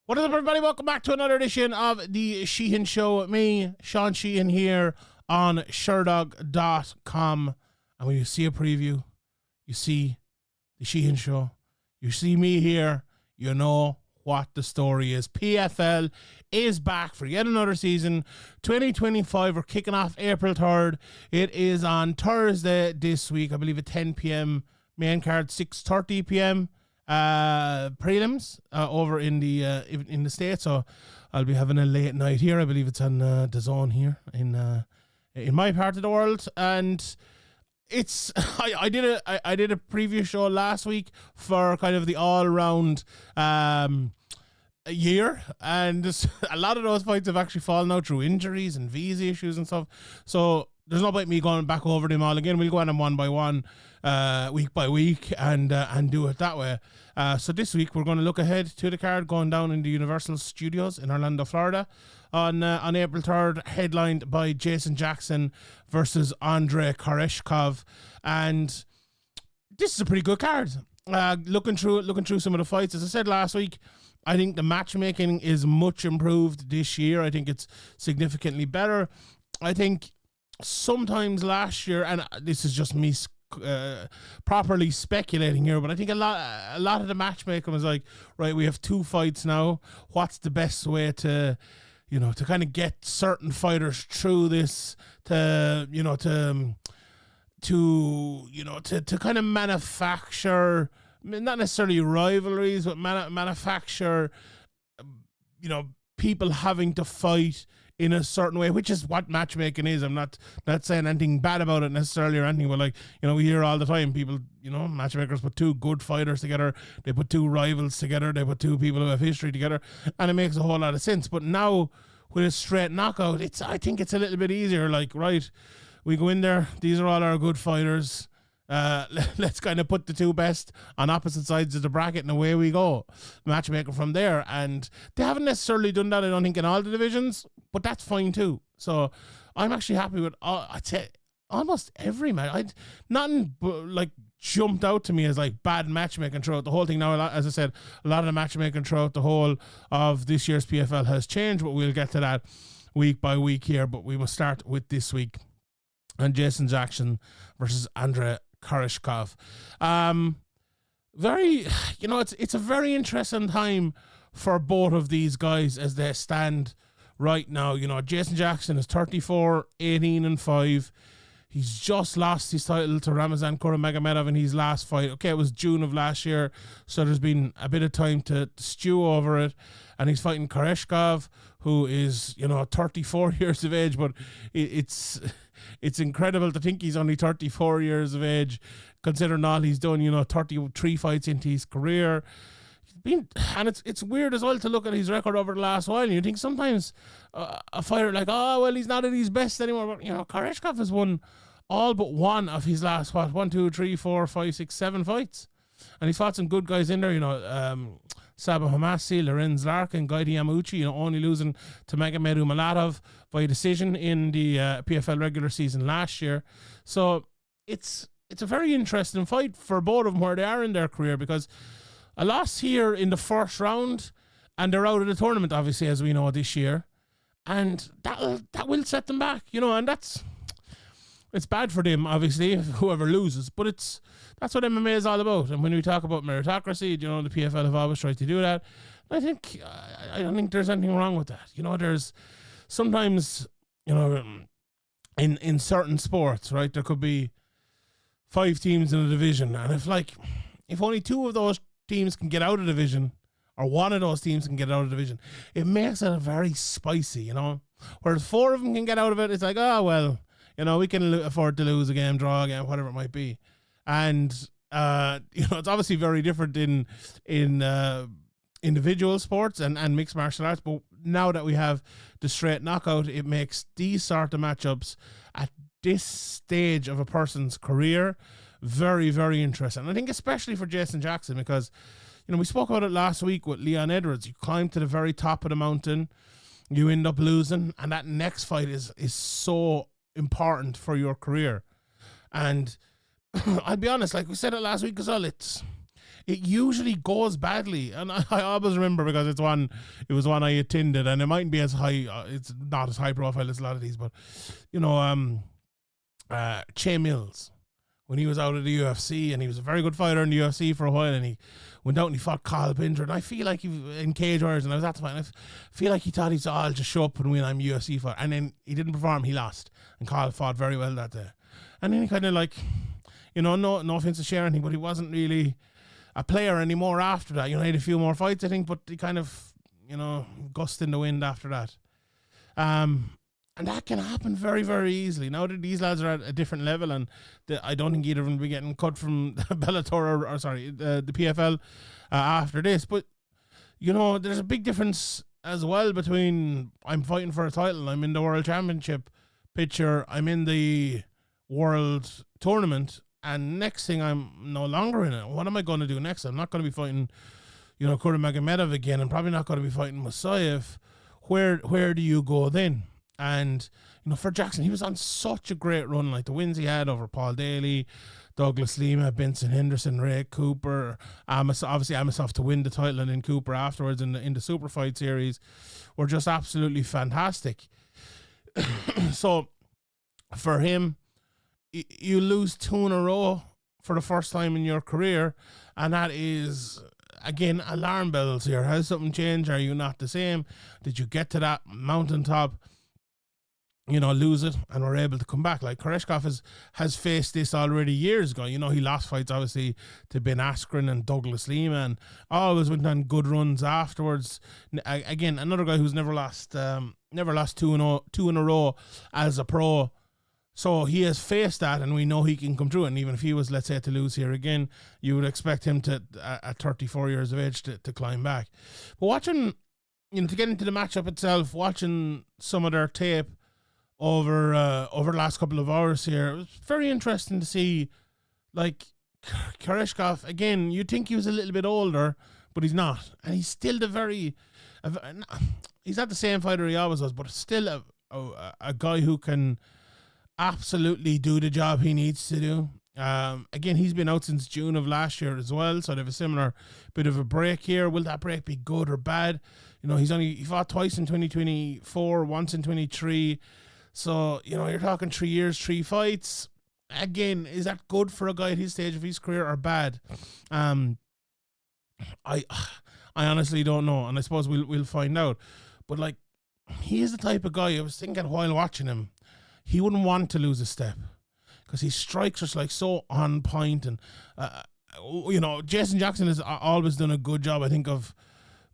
What is up, everybody? Welcome back to another edition of the Sheehan Show. Me, Sean Sheehan, here on Sherdog.com. And when you see a preview, you see the Sheehan Show, you see me here, you know what the story is. PFL is back for yet another season. 2025, we're kicking off April 3rd. It is on Thursday this week, I believe at 10 p.m. Main card, 6:30 p.m. Prelims over in the States, so I'll be having a late night here. I believe it's on the Zone here in my part of the world, and it's I did a preview show last week for kind of the all round year, and a lot of those fights have actually fallen out through injuries and visa issues and stuff. So there's no point me going back over them all again. We'll go on them one by one, week by week, and do it that way. So this week we're going to look ahead to the card going down in the Universal Studios in Orlando, Florida, on April 3rd, headlined by Jason Jackson versus Andrey Koreshkov, and this is a pretty good card. Looking through some of the fights, as I said last week, I think the matchmaking is much improved this year. I think it's significantly better. I think sometimes last year, and this is just me properly speculating here, but I think a lot of the matchmaking was like, right, we have two fights now. What's the best way to kind of get certain fighters through this, to kind of manufacture, not necessarily rivalries, but manufacture, people having to fight in a certain way, which is what matchmaking is. I'm not saying anything bad about it necessarily or anything, but we hear all the time people, matchmakers put two good fighters together, they put two rivals together, they put two people who have history together, and it makes a whole lot of sense. But now with a straight knockout, I think it's a little bit easier. Like, right, we go in there, these are all our good fighters. Let's kind of put the two best on opposite sides of the bracket, and away we go. Matchmaker from there. And they haven't necessarily done that, I don't think, in all the divisions, but that's fine too. So I'm actually happy with, I'd say, almost every match. Nothing jumped out to me as like bad matchmaking throughout the whole thing. Now, as I said, a lot of the matchmaking throughout the whole of this year's PFL has changed, but we'll get to that week by week here. But we will start with this week and Jason Jackson versus Andrey Koreshkov. It's a very interesting time for both of these guys as they stand right now. Jason Jackson is 34, 18-5. He's just lost his title to Ramazan Magomed in his last fight. Okay, it was June of last year, so there's been a bit of time to stew over it. And he's fighting Koreshkov, who is, 34 years of age, but it's incredible to think he's only 34 years of age, considering all he's done, 33 fights into his career. It's weird as well to look at his record over the last while, and you think sometimes a fighter like, oh, well, he's not at his best anymore. But, Koreshkov has won all but one of his last, 7 fights. And he's fought some good guys in there, Saba Hamasi, Lorenz Larkin, Guidi Yamuchi, only losing to Magomed Umalatov by decision in the PFL regular season last year. So it's a very interesting fight for both of them where they are in their career, because a loss here in the first round and they're out of the tournament, obviously, as we know, this year. And that will set them back, and it's bad for them, obviously, whoever loses, but that's what MMA is all about. And when we talk about meritocracy, the PFL have always tried to do that. I don't think there's anything wrong with that. There's sometimes, in certain sports, right, there could be 5 teams in a division, and if only 2 of those teams can get out of division, or one of those teams can get out of division, it makes it very spicy, Whereas 4 of them can get out of it, it's like, oh, well, we can afford to lose a game, draw a game, whatever it might be. And, it's obviously very different in individual sports and mixed martial arts. But now that we have the straight knockout, it makes these sort of matchups at this stage of a person's career very, very interesting. I think especially for Jason Jackson, because, we spoke about it last week with Leon Edwards. You climb to the very top of the mountain, you end up losing, and that next fight is so important for your career. And I'll be honest, like we said it last week as well, it usually goes badly. And I always remember, because it was one I attended, and it mightn't be as high, it's not as high profile as a lot of these, but, Che Mills, when he was out of the UFC, and he was a very good fighter in the UFC for a while, and he went out and he fought Carl Binder, and I feel like in Cage Warriors, and I was at the fight, and I feel like he thought he's all just show up and win, I'm UFC fight, and then he didn't perform, he lost, and Carl fought very well that day. And then he kind of like, no offense to share anything, but he wasn't really a player anymore after that. He had a few more fights, I think, but he kind of, gust in the wind after that. And that can happen very, very easily. Now that these lads are at a different level, and I don't think either of them will be getting cut from Bellator the PFL after this. But, there's a big difference as well between I'm fighting for a title, I'm in the World Championship picture, I'm in the World Tournament, and next thing I'm no longer in it. What am I going to do next? I'm not going to be fighting, Magomed again. I'm probably not going to be fighting Musayev. Where do you go then? And, for Jackson, he was on such a great run, like the wins he had over Paul Daly, Douglas Lima, Benson Henderson, Ray Cooper, obviously Amosov to win the title, and then Cooper afterwards in the Super Fight series were just absolutely fantastic. So, for him, you lose 2 in a row for the first time in your career, and that is, again, alarm bells here. Has something changed? Are you not the same? Did you get to that mountaintop, lose it, and were able to come back? Like Koreshkov has faced this already years ago. He lost fights, obviously, to Ben Askren and Douglas Lima, and always went on good runs afterwards. Again, another guy who's never lost 2 in a row as a pro. So he has faced that, and we know he can come through it. And even if he was, let's say, to lose here again, you would expect him to, at 34 years of age, to climb back. But watching, to get into the matchup itself, watching some of their tape over the last couple of hours here, it was very interesting to see, like, Koreshkov, again, you'd think he was a little bit older, but he's not. And he's still he's not the same fighter he always was, but still a guy who can absolutely do the job he needs to do. Again, he's been out since June of last year as well, so they have a similar bit of a break here. Will that break be good or bad? He fought twice in 2024, once in 23. So, you're talking 3 years, 3 fights. Again, is that good for a guy at his stage of his career, or bad? I honestly don't know, and I suppose we'll find out. But, like, he is the type of guy, I was thinking while watching him, he wouldn't want to lose a step, because his strikes are like so on point, and Jason Jackson has always done a good job, I think, of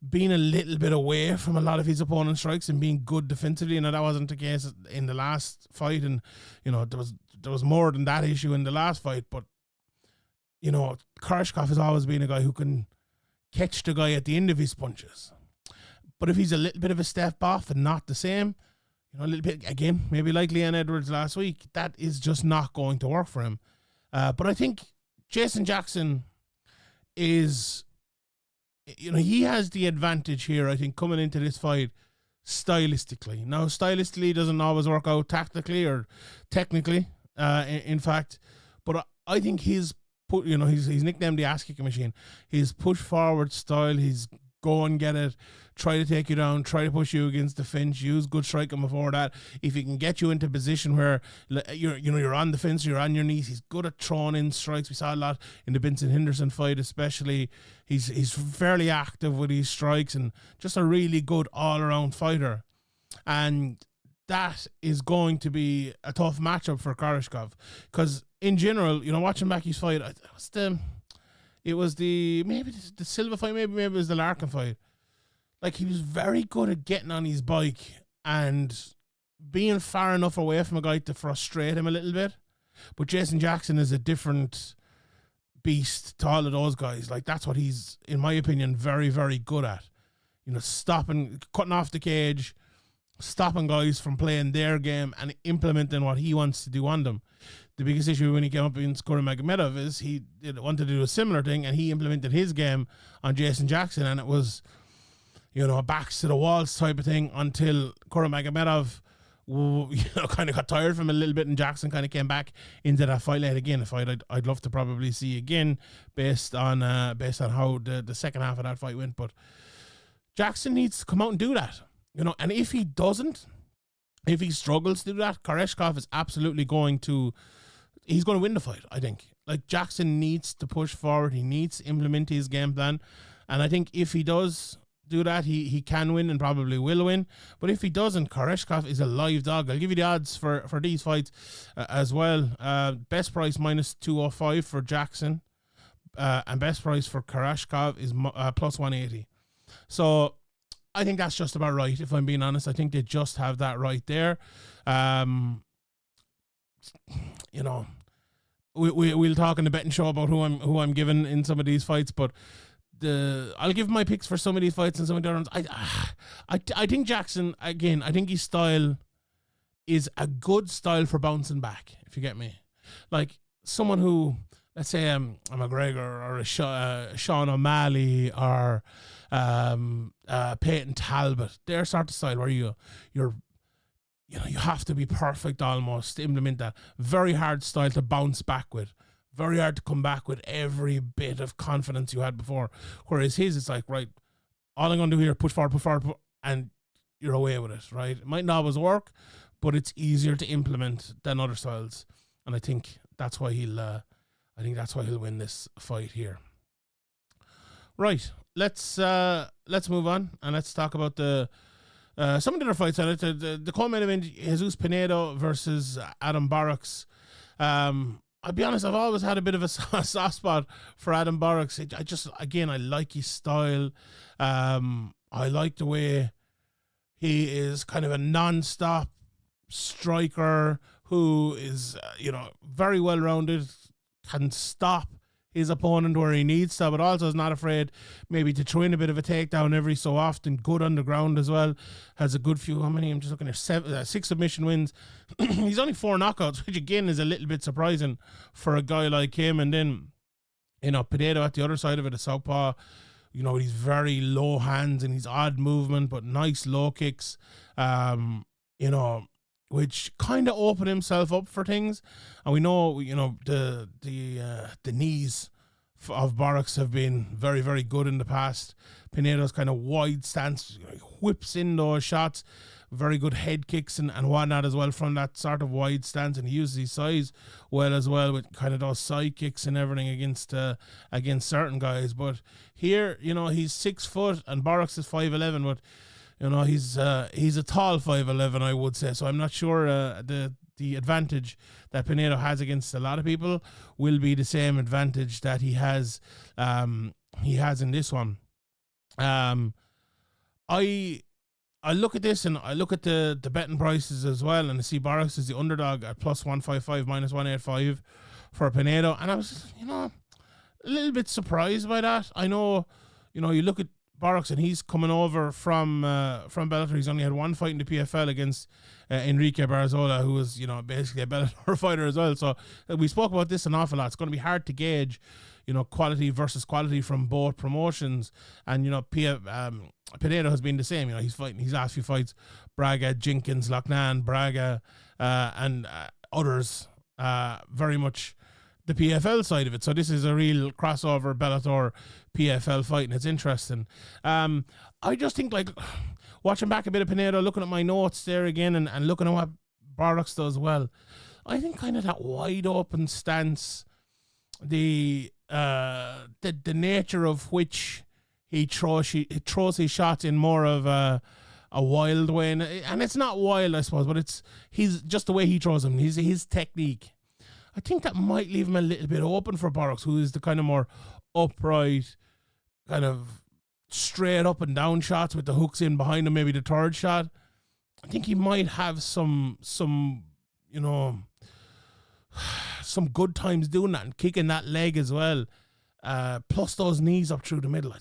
being a little bit away from a lot of his opponent's strikes and being good defensively. That wasn't the case in the last fight, and there was more than that issue in the last fight. But Koreshkov has always been a guy who can catch the guy at the end of his punches. But if he's a little bit of a step off and not the same, a little bit, again, maybe like Leon Edwards last week, that is just not going to work for him. But I think Jason Jackson is, he has the advantage here, I think, coming into this fight stylistically. Now, stylistically doesn't always work out tactically or technically, in fact. But I think he's nicknamed the ass kicking machine. His push forward style, his go and get it, try to take you down, try to push you against the fence, use good striking before that. If he can get you into a position where you're on the fence, you're on your knees, he's good at throwing in strikes. We saw a lot in the Benson Henderson fight especially. He's fairly active with his strikes, and just a really good all-around fighter. And that is going to be a tough matchup for Koreshkov, because in general, watching back his fight, it was maybe the Silva fight, maybe it was the Larkin fight. Like, he was very good at getting on his bike and being far enough away from a guy to frustrate him a little bit. But Jason Jackson is a different beast to all of those guys. Like, that's what he's, in my opinion, very, very good at. Stopping, cutting off the cage, stopping guys from playing their game and implementing what he wants to do on them. The biggest issue when he came up against Magomed is he wanted to do a similar thing, and he implemented his game on Jason Jackson, and it was, backs to the walls type of thing until Magomed kind of got tired from a little bit, and Jackson kind of came back into that fight late again. A fight I'd love to probably see again, based on how the second half of that fight went. But Jackson needs to come out and do that, and if he doesn't, if he struggles to do that, Koreshkov is absolutely he's going to win the fight, I think. Like, Jackson needs to push forward. He needs to implement his game plan. And I think if he does do that, he can win and probably will win. But if he doesn't, Koreshkov is a live dog. I'll give you the odds for these fights as well. Best price -205 for Jackson. And best price for Koreshkov is plus 180. So I think that's just about right, if I'm being honest. I think they just have that right there. We'll talk in the betting show about who I'm giving in some of these fights, but I'll give my picks for some of these fights and some of the other ones. I think Jackson, again, I think his style is a good style for bouncing back, if you get me. Like, someone who, let's say a McGregor or a Sean O'Malley or Peyton Talbot, their sort of style where you have to be perfect almost to implement that. Very hard style to bounce back with. Very hard to come back with every bit of confidence you had before. Whereas his, it's like, right, all I'm going to do here, push forward, and you're away with it, right? It might not always work, but it's easier to implement than other styles. And I think that's why he'll win this fight here. Right, let's move on and let's talk about some of the other fights on it. The co-main event, Jesus Pinedo versus Adam Borics. I'll be honest, I've always had a bit of a soft spot for Adam Borics. I like his style. I like the way he is kind of a non-stop striker who is, very well-rounded, can stop his opponent where he needs to, but also is not afraid maybe to throw in a bit of a takedown every so often. Good underground as well. Has a good few, how many? I'm just looking at 6 submission wins. He's only 4 knockouts, which again is a little bit surprising for a guy like him. And then, Pinedo at the other side of it, a southpaw, with his very low hands and his odd movement, but nice low kicks, which kind of opened himself up for things. And we know, the knees of Borics have been very, very good in the past. Pinedo's kind of wide stance, whips in those shots, very good head kicks and whatnot as well from that sort of wide stance, and he uses his size well as well with kind of those side kicks and everything against certain guys. But here, he's 6 foot and Borics is 5'11", but he's a tall 5'11", I would say. So I'm not sure the advantage that Pinedo has against a lot of people will be the same advantage that he has in this one. I look at this and I look at the betting prices as well, and I see Borics is the underdog at plus 155, minus 185 for Pinedo, and I was a little bit surprised by that. I know, you look at Borics and he's coming over from Bellator. He's only had one fight in the PFL against Enrique Barzola, who was basically a Bellator fighter as well. So we spoke about this an awful lot. It's going to be hard to gauge quality versus quality from both promotions. And Pinedo has been the same. He's fighting his last few fights, Braga, Jenkins, Loughnane, Braga, and others, very much the PFL side of it. So this is a real crossover Bellator PFL fight, and it's interesting. I just think, like, watching back a bit of Pinedo, looking at my notes there again, and looking at what Borics does well, I think kind of that wide open stance, the nature of which he throws his shots in more of a wild way, and it's not wild, I suppose, but he's just the way he throws them, his technique. I think that might leave him a little bit open for Borics, who is the kind of more upright, kind of straight up and down shots with the hooks in behind him, maybe the third shot. I think he might have some good times doing that and kicking that leg as well. Plus those knees up through the middle. I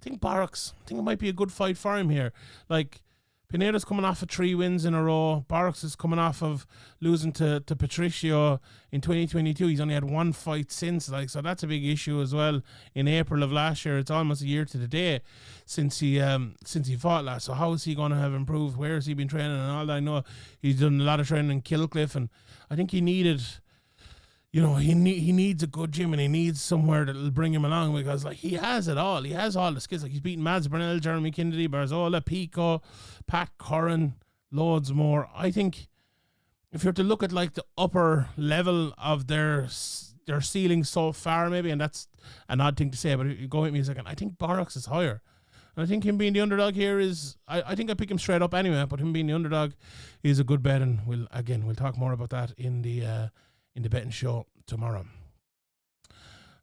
think it might be a good fight for him here. Like, Pinedo's coming off of 3 wins in a row. Borics is coming off of losing to Patricio in 2022. He's only had 1 fight since, so that's a big issue as well. In April of last year, it's almost a year to the day since he fought last. So how is he going to have improved? Where has he been training and all that? I know he's done a lot of training in Killcliff, and I think he needed. He needs a good gym, and he needs somewhere that'll bring him along, because he has it all. He has all the skills. He's beaten Mads Burnell, Jeremy Kennedy, Barzola, Pico, Pat Curran, loads more. I think if you're to look at the upper level of their ceiling so far, maybe, and that's an odd thing to say, but if you go with me a second, I think Borics is higher. And I think him being the underdog here is, I think I pick him straight up anyway, but him being the underdog is a good bet, and we'll talk more about that in the betting show tomorrow.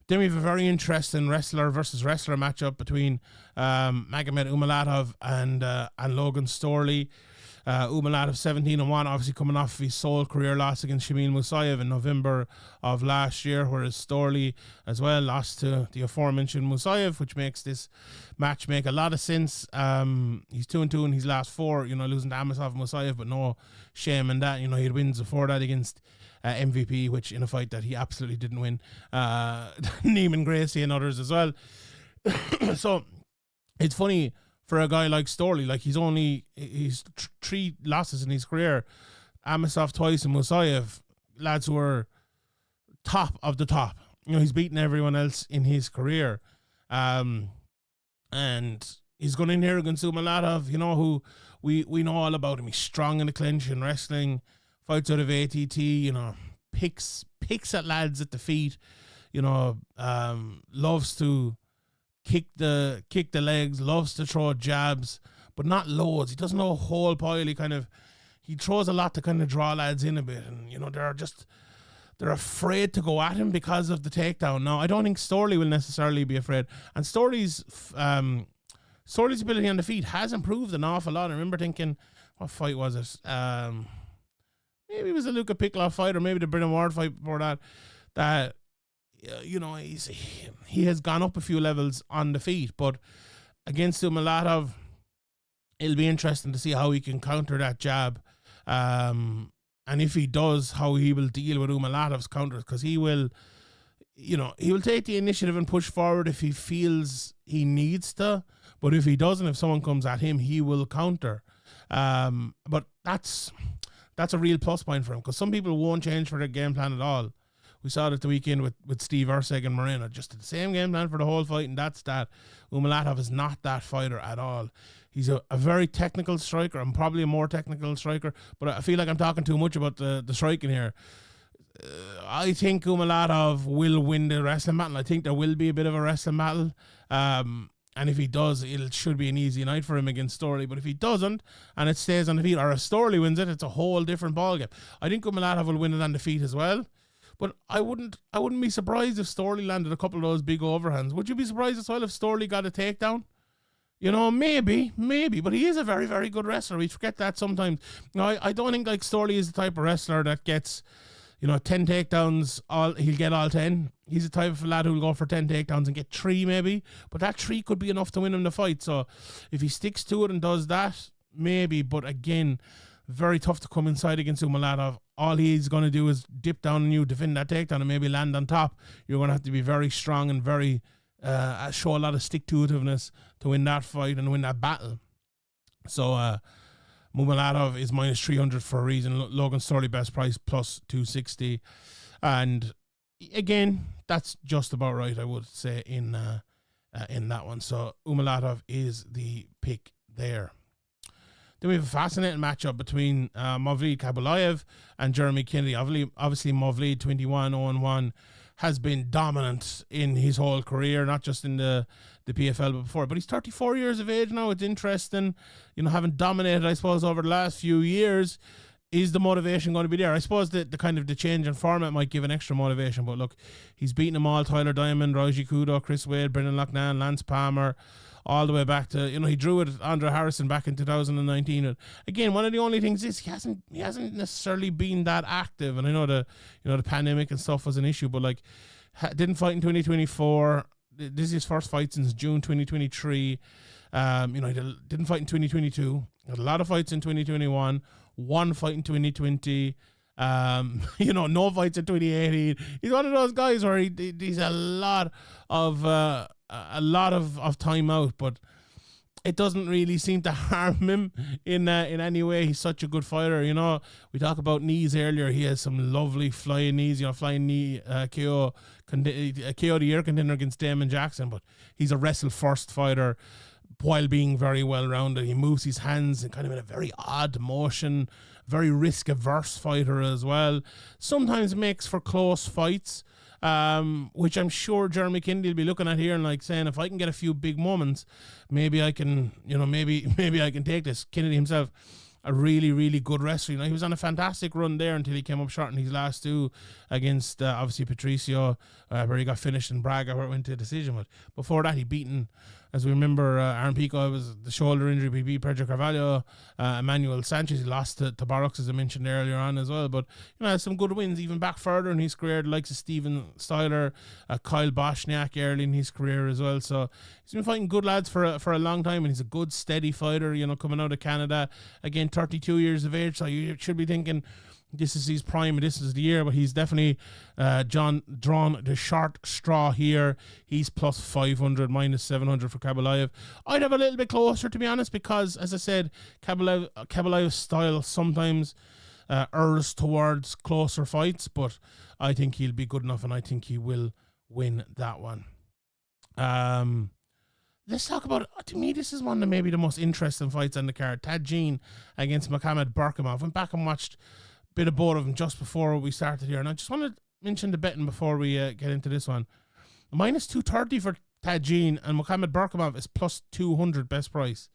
Then we have a very interesting wrestler versus wrestler matchup between Magomed Umalatov and Logan Storley. Umalatov 17-1, obviously coming off his sole career loss against Shamil Musayev in November of last year, whereas Storley as well lost to the aforementioned Musayev, which makes this match make a lot of sense. He's 2-2 in his last 4, losing to Amasov and Musayev, but no shame in that. He had wins before that against MVP, which in a fight that he absolutely didn't win. Neiman Gracie and others as well. So it's funny for a guy like Storley, he's 3 losses in his career. Amasov twice and Musayev, lads who are top of the top. He's beaten everyone else in his career. And he's going in here against Umalatov, who we know all about him. He's strong in the clinch and wrestling. Fights out of ATT, picks at lads at the feet, loves to kick the legs, loves to throw jabs, but not loads. He doesn't know a whole pile. He throws a lot to kind of draw lads in a bit, and they're afraid to go at him because of the takedown. Now, I don't think Storley will necessarily be afraid, and Storley's ability on the feet has improved an awful lot. I remember thinking, what fight was it? Maybe it was a Luka Pickloff fight, or maybe the Brennan Ward fight before that he has gone up a few levels on the feet. But against Umalatov, it'll be interesting to see how he can counter that jab. And if he does, how he will deal with Umalatov's counters, because he will take the initiative and push forward if he feels he needs to. But if he doesn't, if someone comes at him, he will counter. But that's a real plus point for him, because some people won't change for their game plan at all. We saw it at the weekend with Steve Urseg and Moreno, just the same game plan for the whole fight, and that's that. Umalatov is not that fighter at all. He's a very technical striker, and probably a more technical striker, but I feel like I'm talking too much about the striking here. I think Umalatov will win the wrestling battle. I think there will be a bit of a wrestling battle. And if he does, it should be an easy night for him against Storley. But if he doesn't, and it stays on the feet, or if Storley wins it, it's a whole different ballgame. I think Umalatov will win it on the feet as well. But I wouldn't be surprised if Storley landed a couple of those big overhands. Would you be surprised as well if Storley got a takedown? Maybe. But he is a very, very good wrestler. We forget that sometimes. I don't think Storley is the type of wrestler that gets 10 takedowns, he'll get all 10. He's the type of lad who'll go for 10 takedowns and get 3 maybe, but that 3 could be enough to win him the fight. So if he sticks to it and does that, maybe. But again, very tough to come inside against Umalatov. All he's going to do is dip down on you, defend that takedown, and maybe land on top. You're going to have to be very strong and very show a lot of stick-to-itiveness to win that fight and win that battle. So Umalatov is minus 300 for a reason. Logan Storley best price plus 260, and again, that's just about right, I would say, in that one. So Umalatov is the pick there. Then we have a fascinating matchup between Movlid Khaybulaev and Jeremy Kennedy. Obviously Movlid 21-0-1 has been dominant in his whole career, not just in the PFL but before. But he's 34 years of age now. It's interesting, having dominated, I suppose, over the last few years. Is the motivation going to be there? I suppose the kind of the change in format might give an extra motivation. But look, he's beaten them all: Tyler Diamond, Roji Kudo, Chris Wade, Brendan Loughnane, Lance Palmer, all the way back to, he drew with Andrey Harrison back in 2019. And again, one of the only things is he hasn't necessarily been that active. And I know the pandemic and stuff was an issue, but didn't fight in 2024. This is his first fight since June 2023. He didn't fight in 2022. Had a lot of fights in 2021. One fight in 2020. No fights in 2018. He's one of those guys where he's a lot of time out, but it doesn't really seem to harm him in any way. He's such a good fighter. We talked about knees earlier. He has some lovely flying knees. Flying knee KO of the year contender against Damon Jackson. But he's a wrestle first fighter while being very well rounded. He moves his hands in kind of in a very odd motion. Very risk averse fighter as well. Sometimes makes for close fights. Which I'm sure Jeremy Kennedy will be looking at here and like saying, if I can get a few big moments, maybe I can, maybe I can take this. Kennedy himself, a really, really good wrestler. He was on a fantastic run there until he came up short in his last two against, obviously, Patricio, where he got finished, and Braga, where it went to a decision. But before that, he beaten, as we remember, Aaron Pico, it was the shoulder injury, he beat Pedro Carvalho, Emmanuel Sanchez, he lost to Borics, as I mentioned earlier on as well. But, has some good wins, even back further in his career, the likes of Steven Styler, Kyle Boshniak early in his career as well. So he's been fighting good lads for a long time, and he's a good, steady fighter, coming out of Canada. Again, 32 years of age, so you should be thinking, this is his prime and this is the year, but he's definitely drawn the short straw here. He's plus 500, minus 700 for Khaybulaev. I'd have a little bit closer, to be honest, because, as I said, Khaybulaev's style sometimes errs towards closer fights, but I think he'll be good enough, and I think he will win that one. Let's talk about, to me, this is one of maybe the most interesting fights on the card. Tad Jean against Mukhamed Berkhamov. Went back and watched bit of both of them just before we started here, and I just want to mention the betting before we get into this one. Minus 230 for Tad Jean, and Mukhamed Berkhamov is plus 200 best price.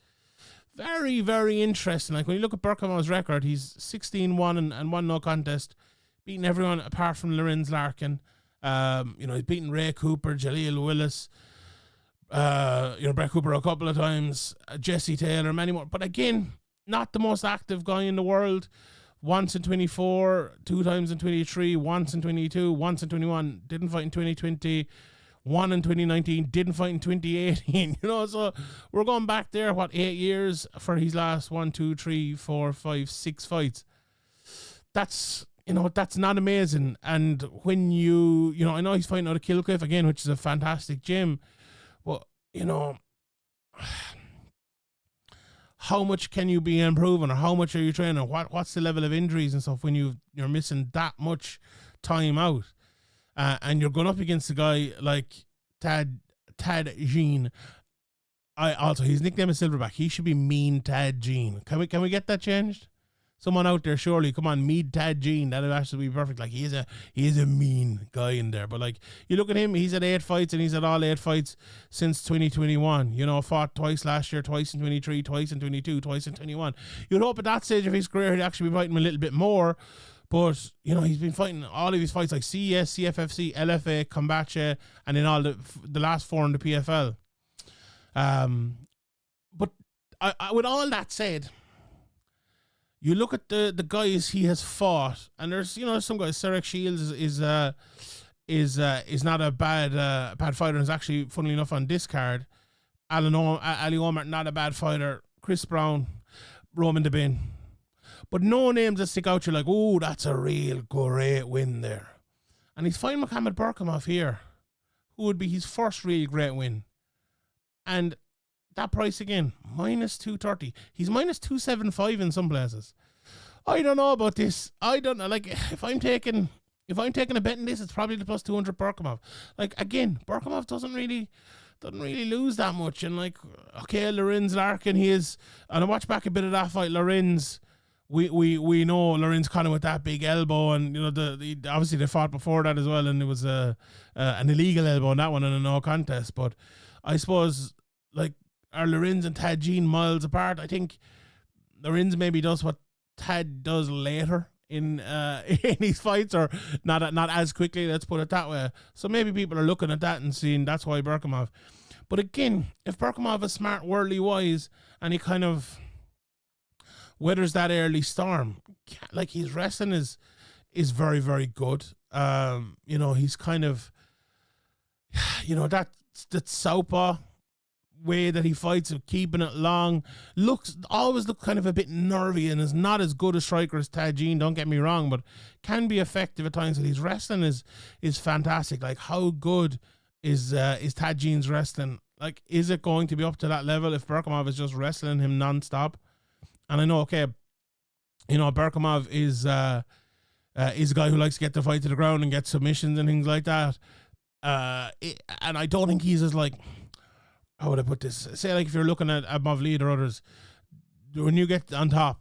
Very, very interesting. Like, when you look at Berkhamov's record, he's 16-1 and 1 no contest, beating everyone apart from Lorenz Larkin. He's beaten Ray Cooper, Jaleel Willis, Brett Cooper a couple of times, Jesse Taylor, many more. But again, not the most active guy in the world. Once in 24, 2 times in 23, once in 22, once in 21, didn't fight in 2020, one in 2019, didn't fight in 2018, so we're going back there, 8 years for his last 1, 2, 3, 4, 5, 6 fights. That's, that's not amazing. And when I know he's fighting out of Killcliff again, which is a fantastic gym, but, how much can you be improving, or how much are you training? What's the level of injuries and stuff when you're missing that much time out? And you're going up against a guy like Tad Jean. His nickname is Silverback. He should be Mean Tad Jean. Can we get that changed? Someone out there, surely, come on, Mead Tad Jean. That'll actually be perfect. Like, he is a mean guy in there. But like, you look at him, he's at 8 fights, and he's at all 8 fights since 2021. Fought twice last year, twice in 23, twice in 22, twice in 21. You'd hope at that stage of his career he'd actually be fighting a little bit more. But, he's been fighting all of his fights like CES, CFFC, LFA, Kombacha, and then all the last 4 in the PFL. But I with all that said, you look at the guys he has fought, and there's some guys. Sarek Shields is not a bad fighter. And is actually, funnily enough, on this card. Ali Omar, not a bad fighter. Chris Brown, Roman Debin, but no names that stick out. You're like, oh, that's a real great win there. And he's fighting Mukhamed Berkhamov here, who would be his first real great win. And that price again, minus 230. He's minus 275 in some places. I don't know about this. I don't know. Like, if I'm taking a bet in this, it's probably the plus 200 Berkhamov. Like, again, Berkhamov doesn't really lose that much. And like, okay, Lorenz Larkin, and I watched back a bit of that fight. Lorenz, we know Lorenz kind of with that big elbow, and obviously they fought before that as well, and it was an illegal elbow on that one in a no contest. But I suppose, like, are Lorenz and Tad Jean miles apart? I think Lorenz maybe does what Tad does later in his fights, or not as quickly, let's put it that way. So maybe people are looking at that and seeing that's why Berkhamov. But again, if Berkhamov is smart, worldly wise, and he kind of weathers that early storm, like, his wrestling is very, very good. He's kind of, that southpaw way that he fights, of keeping it long, always look kind of a bit nervy, and is not as good a striker as Tadjin, don't get me wrong, but can be effective at times. And his wrestling is fantastic. Like, how good is Tadjin's wrestling? Like, is it going to be up to that level if Berkhamov is just wrestling him non-stop? And I know, okay, you know, Berkhamov is a guy who likes to get the fight to the ground and get submissions and things like that. And I don't think he's as, like, how would I put this? Say, like, if you're looking at Movlid or others, when you get on top,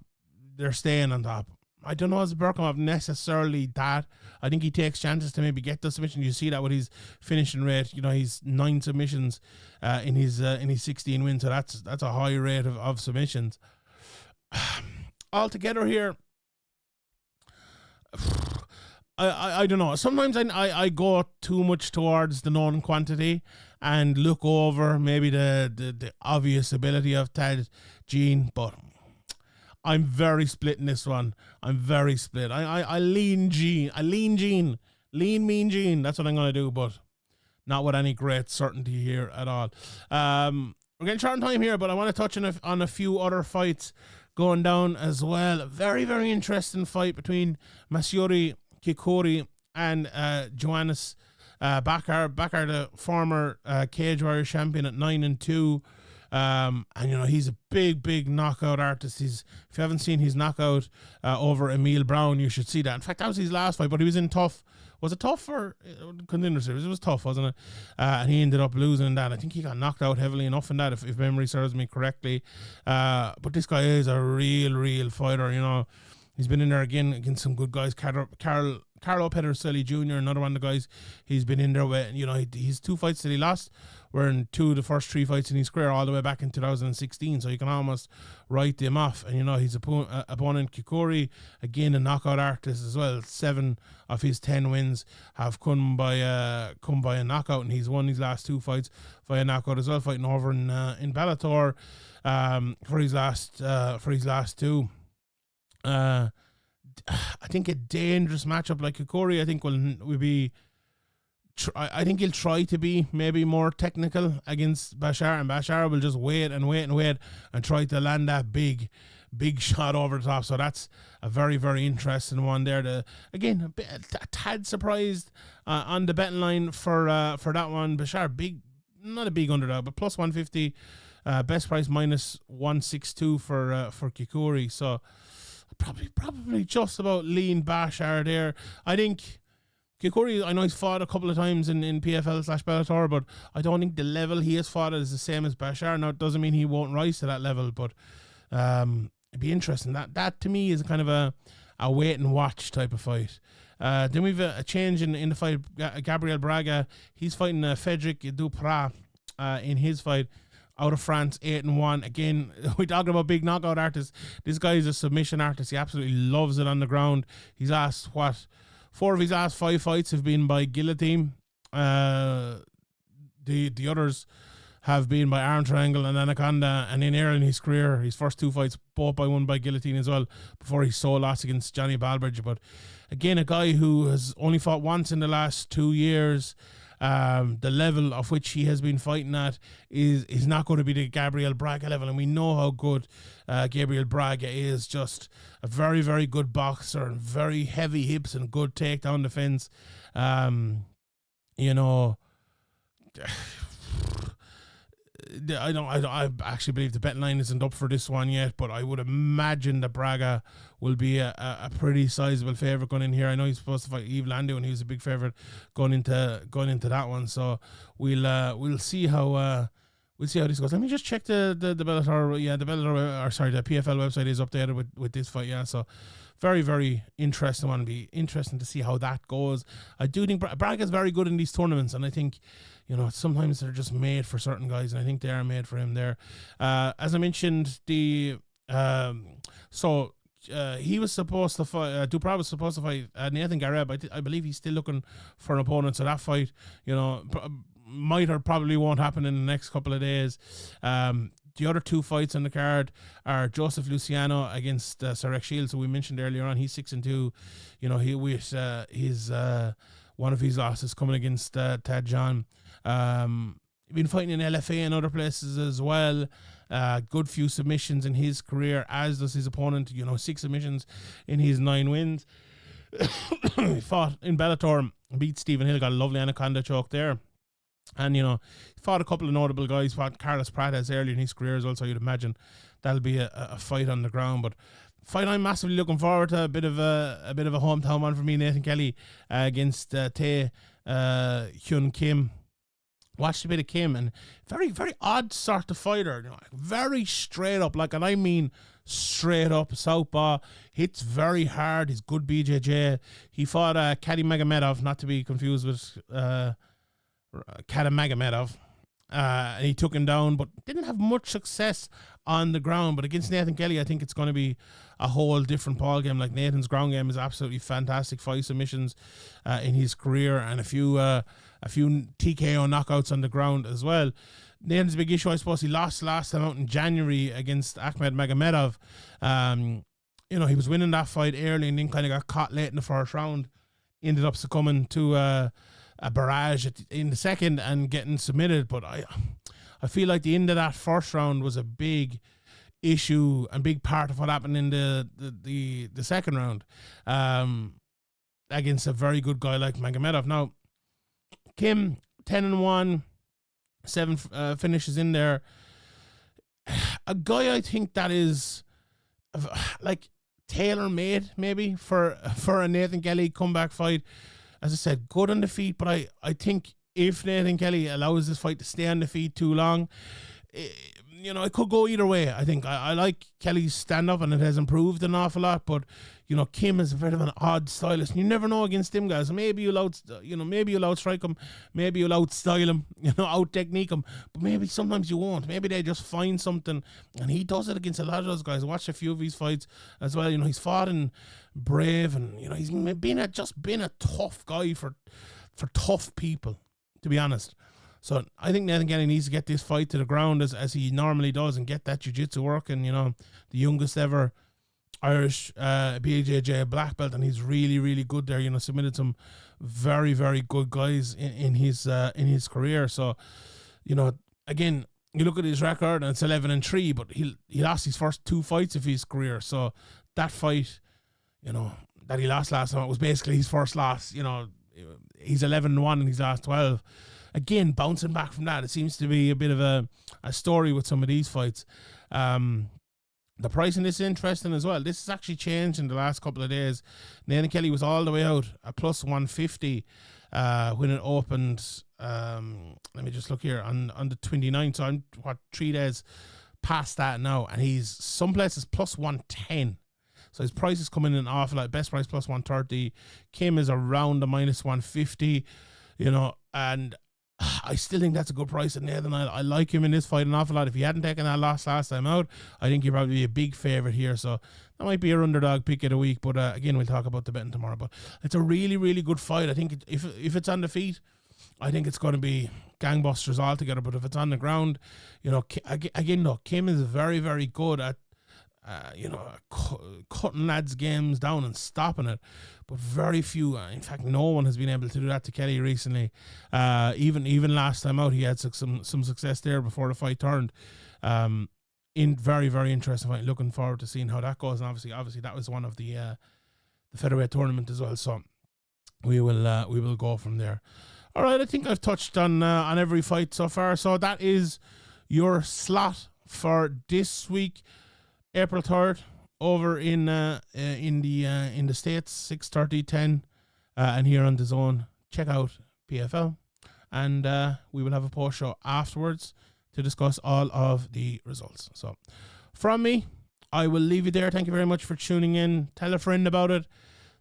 they're staying on top. I don't know as Berkhamov necessarily that. I think he takes chances to maybe get the submission. You see that with his finishing rate. You know, he's 9 submissions in his 16 wins, so that's a high rate of submissions. Altogether here, I don't know. Sometimes I go too much towards the known quantity and look over maybe the obvious ability of Tadjin, but I'm very split in this one. I'm very split. I lean Gene. Lean mean Gene. That's what I'm going to do, but not with any great certainty here at all. We're getting short on time here, but I want to touch on a few other fights going down as well. A very, very interesting fight between Masuri Kikori and Joannis Bakar, the former Cage Warrior champion at 9-2. And you know, he's a big knockout artist. If you haven't seen his knockout over Emil Brown, you should see that. In fact, that was his last fight, but he was in tough. Was it tough or contender series? It was tough, wasn't it? And he ended up losing that. I think he got knocked out heavily enough in that, if memory serves me correctly. But this guy is a real fighter. You know, he's been in there again against some good guys. Carlo Pederselli Jr., another one of the guys he's been in there with. You know, he's 2 fights that he lost were in 2 of the first 3 fights in his career, all the way back in 2016. So you can almost write them off. And you know, his opponent Kikori, again a knockout artist as well. 7 of his 10 wins have come by a knockout, and he's won his last 2 fights via knockout as well, fighting over in Bellator for his last 2. I think a dangerous matchup like Kikori, I think will be. I think he'll try to be maybe more technical against Bashar, and Bashar will just wait and try to land that big shot over the top. So that's a very, very interesting one there. Again, a tad surprised on the betting line for that one. Bashar, not a big underdog, but plus 150. Best price minus 162 for Kikori. So probably just about lean Bashar there. I think Kikori, I know he's fought a couple of times in PFL/Bellator, but I don't think the level he has fought at is the same as Bashar. Now, it doesn't mean he won't rise to that level, but it'd be interesting. That to me is kind of a wait and watch type of fight. Then we've a change in the fight. Gabriel Braga, he's fighting Frederic Duprat in his fight out of France, 8-1. Again, we talked about big knockout artists. This guy is a submission artist. He absolutely loves it on the ground. He's asked 4 of his last 5 fights have been by guillotine. The others have been by arm triangle and anaconda. And in his career, his first 2 fights both by guillotine as well, before he saw loss against Johnny Balbridge. But again, a guy who has only fought once in the last 2 years. The level of which he has been fighting at is not going to be the Gabriel Braga level, and we know how good Gabriel Braga is. Just a very, very good boxer, and very heavy hips and good takedown defense. You know, I actually believe the bet line isn't up for this one yet, but I would imagine that Braga will be a pretty sizable favourite going in here. I know he's supposed to fight Yves Landu, and he was a big favourite going into that one. So we'll see how this goes. Let me just check the Bellator. Yeah, the PFL website is updated with this fight. Yeah, so very, very interesting one. Be interesting to see how that goes. I do think Braga's very good in these tournaments, and I think, you know, sometimes they're just made for certain guys, and I think they are made for him there. As I mentioned, he was supposed to fight, Duprat was supposed to fight Nathan Gareb. I believe he's still looking for an opponent, so that fight, you know, might or probably won't happen in the next couple of days. The other 2 fights on the card are Joseph Luciano against Sarek Shields, who we mentioned earlier on. He's 6-2. You know, his one of his losses coming against Tad John. been fighting in LFA and other places as well. Good few submissions in his career, as does his opponent. 6 submissions in his 9 wins. He fought in Bellator, beat Stephen Hill, got a lovely anaconda choke there. And, he fought a couple of notable guys. Fought Carlos Prates early in his career as well, so you'd imagine that'll be a fight on the ground. But fight I'm massively looking forward to. A bit of a hometown one for me, Nathan Kelly against Tae Hyun Kim. Watched a bit of Kim, and very, very odd sort of fighter. Very straight up, and I mean straight up southpaw. Hits very hard. He's good BJJ. He fought Kady Magomedov, not to be confused with Kady Magomedov. And he took him down, but didn't have much success on the ground. But against Nathan Kelly, I think it's going to be a whole different ball game. Like, Nathan's ground game is absolutely fantastic. 5 submissions in his career, and a few TKO knockouts on the ground as well. Nathan's big issue, I suppose, he lost last time out in January against Ahmed Magomedov. He was winning that fight early and then kind of got caught late in the first round. Ended up succumbing to a barrage in the second and getting submitted. But I feel like the end of that first round was a big issue and big part of what happened in the second round against a very good guy like Magomedov. Now, Kim, 10-1, 7 finishes in there. A guy I think that is tailor-made maybe for a Nathan Kelly comeback fight. As I said, good on the feet, but I think if Nathan Kelly allows this fight to stay on the feet too long, it could go either way. I think I like Kelly's stand-up, and it has improved an awful lot, but Kim is a bit of an odd stylist. You never know against him, guys. Maybe you'll outstrike him, maybe you'll outstyle him, out-technique him, but maybe sometimes you won't. Maybe they just find something, and he does it against a lot of those guys. I watched a few of his fights as well. He's fought in Brave, and he's been a tough guy for tough people, to be honest. So I think Nathan Kelly needs to get this fight to the ground as he normally does, and get that jiu-jitsu working. The youngest ever Irish BJJ black belt, and he's really, really good there. Submitted some very, very good guys in his career. So, again, you look at his record, and it's 11-3, but he lost his first 2 fights of his career. So that fight, that he lost last time, it was basically his first loss. He's 11-1 in his last 12. Again, bouncing back from that, it seems to be a bit of a story with some of these fights. The pricing is interesting as well. This has actually changed in the last couple of days. Nathan Kelly was all the way out at plus 150 when it opened. Let me just look here on the 29th. So I'm 3 days past that now, and he's some places plus 110. So his price is coming in awful lot. Best price plus 130. Kim is around the minus 150. And I still think that's a good price at Nathan. I like him in this fight an awful lot. If he hadn't taken that loss last time out, I think he'd probably be a big favourite here. So that might be your underdog pick of the week. But again, we'll talk about the betting tomorrow. But it's a really, really good fight. I think if it's on the feet, I think it's going to be gangbusters altogether. But if it's on the ground, Kim is very, very good at cutting lads' games down and stopping it, but very few, in fact no one has been able to do that to Kelly recently. Even last time out he had some success there before the fight turned. In very, very interesting fight. Looking forward to seeing how that goes, and obviously that was one of the featherweight tournament as well, so we will go from there. All right, I think I've touched on every fight so far, so that is your slot for this week, April 3rd, over in the States, 6:30, 10, and here on DAZN. Check out PFL, and we will have a post show afterwards to discuss all of the results. So from me, I will leave you there. Thank you very much for tuning in. Tell a friend about it.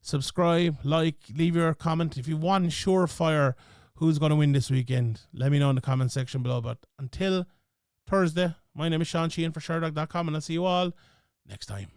Subscribe, like, leave your comment. If you want surefire who's going to win this weekend, let me know in the comment section below. But until Thursday, my name is Sheehan for Sherdog.com, and I'll see you all next time.